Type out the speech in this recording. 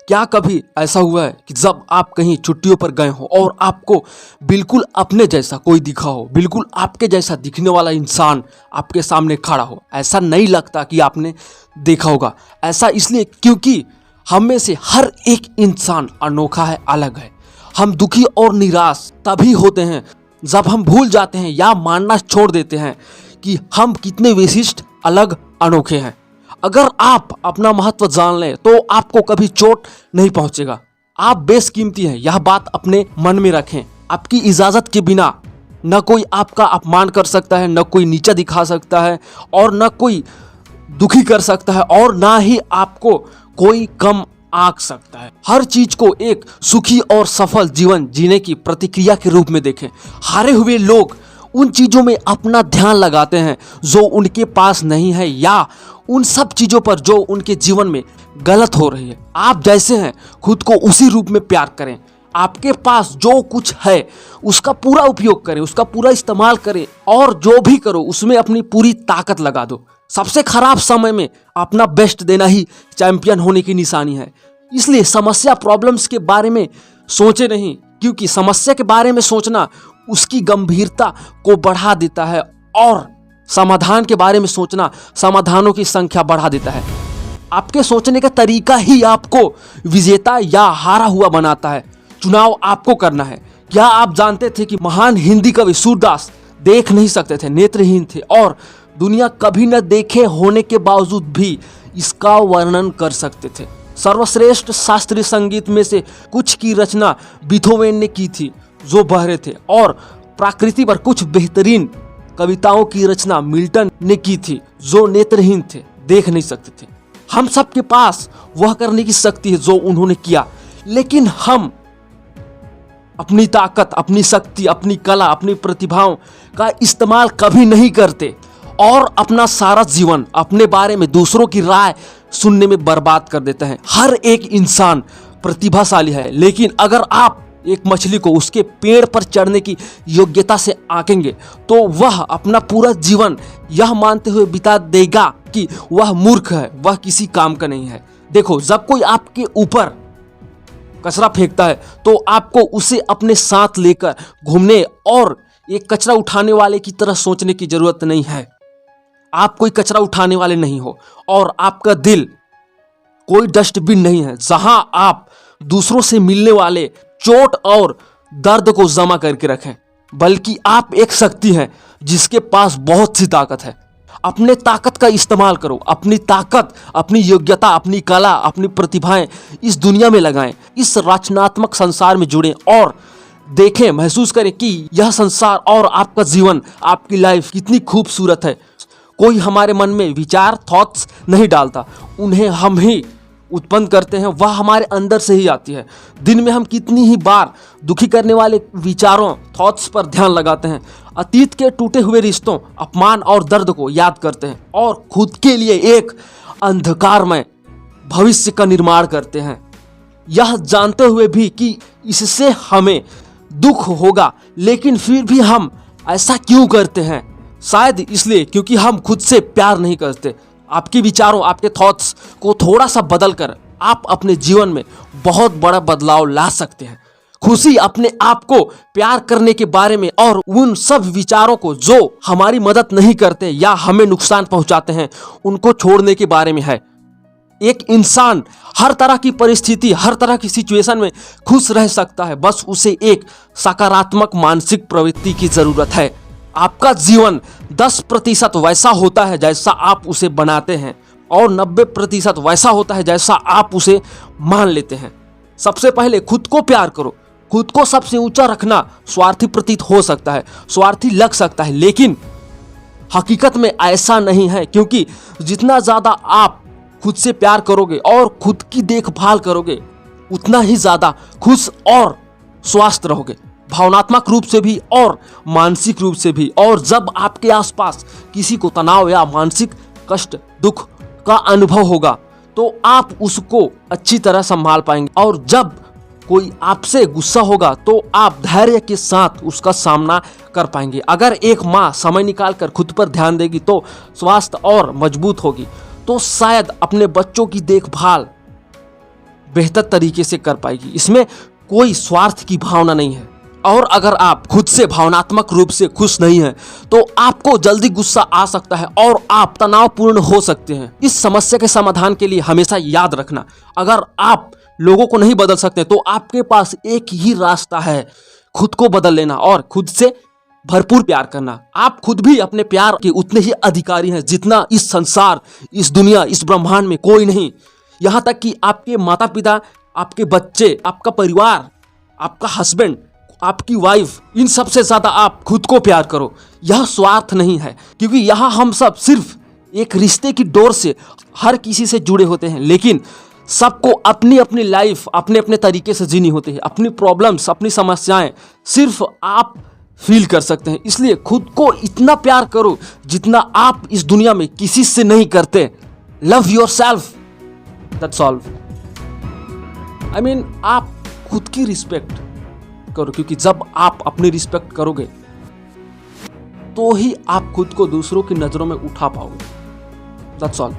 क्या कभी ऐसा हुआ है कि जब आप कहीं छुट्टियों पर गए हो और आपको बिल्कुल अपने जैसा कोई दिखा हो, बिल्कुल आपके जैसा दिखने वाला इंसान आपके सामने खड़ा हो? ऐसा नहीं लगता कि आपने देखा होगा। ऐसा इसलिए क्योंकि हम में से हर एक इंसान अनोखा है, अलग है। हम दुखी और निराश तभी होते हैं जब हम भूल जाते हैं या मानना छोड़ देते हैं कि हम कितने विशिष्ट, अलग, अनोखे हैं। अगर आप अपना महत्व जान लें तो आपको कभी चोट नहीं पहुंचेगा। आप बेशकीमती हैं, यह बात अपने मन में रखें। आपकी इजाजत के बिना न कोई आपका अपमान कर सकता है, न कोई नीचा दिखा सकता है, और न कोई दुखी कर सकता है, और ना ही आपको कोई कम आंक सकता है। हर चीज को एक सुखी और सफल जीवन जीने की प्रतिक्रिया के रूप में देखें। हारे हुए लोग उन चीजों में अपना ध्यान लगाते हैं जो उनके पास नहीं है, या उन सब चीजों पर जो उनके जीवन में गलत हो रही है। आप जैसे हैं खुद को उसी रूप में प्यार करें। आपके पास जो कुछ है उसका पूरा उपयोग करें, उसका पूरा इस्तेमाल करें, और जो भी करो उसमें अपनी पूरी ताकत लगा दो। सबसे खराब समय में अपना बेस्ट देना ही चैंपियन होने की निशानी है। इसलिए समस्या, प्रॉब्लम्स के बारे में सोचे नहीं, क्योंकि समस्या के बारे में सोचना उसकी गंभीरता को बढ़ा देता है, और समाधान के बारे में सोचना समाधानों की संख्या बढ़ा देता है। आपके सोचने का तरीका ही आपको विजेता या हारा हुआ बनाता है। चुनाव आपको करना है। क्या आप जानते थे कि महान हिंदी कवि सूरदास देख नहीं सकते थे, नेत्रहीन थे, और दुनिया कभी न देखे होने के बावजूद भी इसका वर्णन कर सकते थे। सर्वश्रेष्ठ शास्त्रीय संगीत में से कुछ की रचना बीथोवेन ने की थी, जो बहरे थे, और प्रकृति पर कुछ बेहतरीन कविताओं की रचना मिल्टन ने की थी, जो नेत्रहीन थे, देख नहीं सकते थे। हम सब के पास वह करने की शक्ति है जो उन्होंने किया, लेकिन हम अपनी ताकत, अपनी शक्ति, अपनी कला, अपनी प्रतिभाओं का इस्तेमाल कभी नहीं करते, और अपना सारा जीवन अपने बारे में दूसरों की राय सुनने में बर्बाद कर देते हैं। हर एक इंसान प्रतिभाशाली है, लेकिन अगर आप एक मछली को उसके पेड़ पर चढ़ने की योग्यता से आंकेंगे तो वह अपना पूरा जीवन यह मानते हुए बिता देगा कि वह मूर्ख है, वह किसी काम का नहीं है। देखो, जब कोई आपके ऊपर कचरा फेंकता है तो आपको उसे अपने साथ लेकर घूमने और एक कचरा उठाने वाले की तरह सोचने की जरूरत नहीं है। आप कोई कचरा उठाने वाले नहीं हो, और आपका दिल कोई डस्टबिन नहीं है जहां आप दूसरों से मिलने वाले चोट और दर्द को जमा करके रखें, बल्कि आप एक शक्ति हैं जिसके पास बहुत सी ताकत है। अपने ताकत का इस्तेमाल करो। अपनी ताकत, अपनी योग्यता, अपनी कला, अपनी प्रतिभाएं इस दुनिया में लगाएं। इस रचनात्मक संसार में जुड़ें और देखें, महसूस करें कि यह संसार और आपका जीवन, आपकी लाइफ कितनी खूबसूरत है। कोई हमारे मन में विचार, थॉट्स नहीं डालता, उन्हें हम ही उत्पन्न करते हैं। वह हमारे अंदर से ही आती है। दिन में हम कितनी ही बार दुखी करने वाले विचारों, थॉट्स पर ध्यान लगाते हैं, अतीत के टूटे हुए रिश्तों, अपमान और दर्द को याद करते हैं, और खुद के लिए एक अंधकारमय भविष्य का निर्माण करते हैं, यह जानते हुए भी कि इससे हमें दुख होगा। लेकिन फिर भी हम ऐसा क्यों करते हैं? शायद इसलिए क्योंकि हम खुद से प्यार नहीं करते। आपके विचारों, आपके थॉट्स को थोड़ा सा बदल कर आप अपने जीवन में बहुत बड़ा बदलाव ला सकते हैं। खुशी अपने आप को प्यार करने के बारे में, और उन सब विचारों को जो हमारी मदद नहीं करते या हमें नुकसान पहुंचाते हैं, उनको छोड़ने के बारे में है। एक इंसान हर तरह की परिस्थिति, हर तरह की सिचुएशन में खुश रह सकता है, बस उसे एक सकारात्मक मानसिक प्रवृत्ति की जरूरत है। आपका जीवन 10% वैसा होता है जैसा आप उसे बनाते हैं, और 90% वैसा होता है जैसा आप उसे मान लेते हैं। सबसे पहले खुद को प्यार करो। खुद को सबसे ऊंचा रखना स्वार्थी प्रतीत हो सकता है, स्वार्थी लग सकता है, लेकिन हकीकत में ऐसा नहीं है, क्योंकि जितना ज्यादा आप खुद से प्यार करोगे और खुद की देखभाल करोगे, उतना ही ज्यादा खुश और स्वस्थ रहोगे, भावनात्मक रूप से भी और मानसिक रूप से भी। और जब आपके आसपास किसी को तनाव या मानसिक कष्ट, दुख का अनुभव होगा तो आप उसको अच्छी तरह संभाल पाएंगे, और जब कोई आपसे गुस्सा होगा तो आप धैर्य के साथ उसका सामना कर पाएंगे। अगर एक माँ समय निकालकर खुद पर ध्यान देगी तो स्वास्थ्य और मजबूत होगी, तो शायद अपने बच्चों की देखभाल बेहतर तरीके से कर पाएगी। इसमें कोई स्वार्थ की भावना नहीं है। और अगर आप खुद से भावनात्मक रूप से खुश नहीं हैं तो आपको जल्दी गुस्सा आ सकता है और आप तनावपूर्ण हो सकते हैं। इस समस्या के समाधान के लिए हमेशा याद रखना, अगर आप लोगों को नहीं बदल सकते तो आपके पास एक ही रास्ता है, खुद को बदल लेना और खुद से भरपूर प्यार करना। आप खुद भी अपने प्यार के उतने ही अधिकारी हैं जितना इस संसार, इस दुनिया, इस ब्रह्मांड में कोई नहीं। यहाँ तक कि आपके माता पिता, आपके बच्चे, आपका परिवार, आपका हस्बैंड, आपकी वाइफ, इन सब से ज्यादा आप खुद को प्यार करो। यह स्वार्थ नहीं है, क्योंकि यहाँ हम सब सिर्फ एक रिश्ते की डोर से हर किसी से जुड़े होते हैं, लेकिन सबको अपनी अपनी लाइफ अपने अपने तरीके से जीनी होती है। अपनी प्रॉब्लम्स, अपनी समस्याएं सिर्फ आप फील कर सकते हैं। इसलिए खुद को इतना प्यार करो जितना आप इस दुनिया में किसी से नहीं करते। Love your self, that's all. I mean, आप खुद की रिस्पेक्ट करो, क्योंकि जब आप अपनी रिस्पेक्ट करोगे तो ही आप खुद को दूसरों की नजरों में उठा पाओगे। That's all.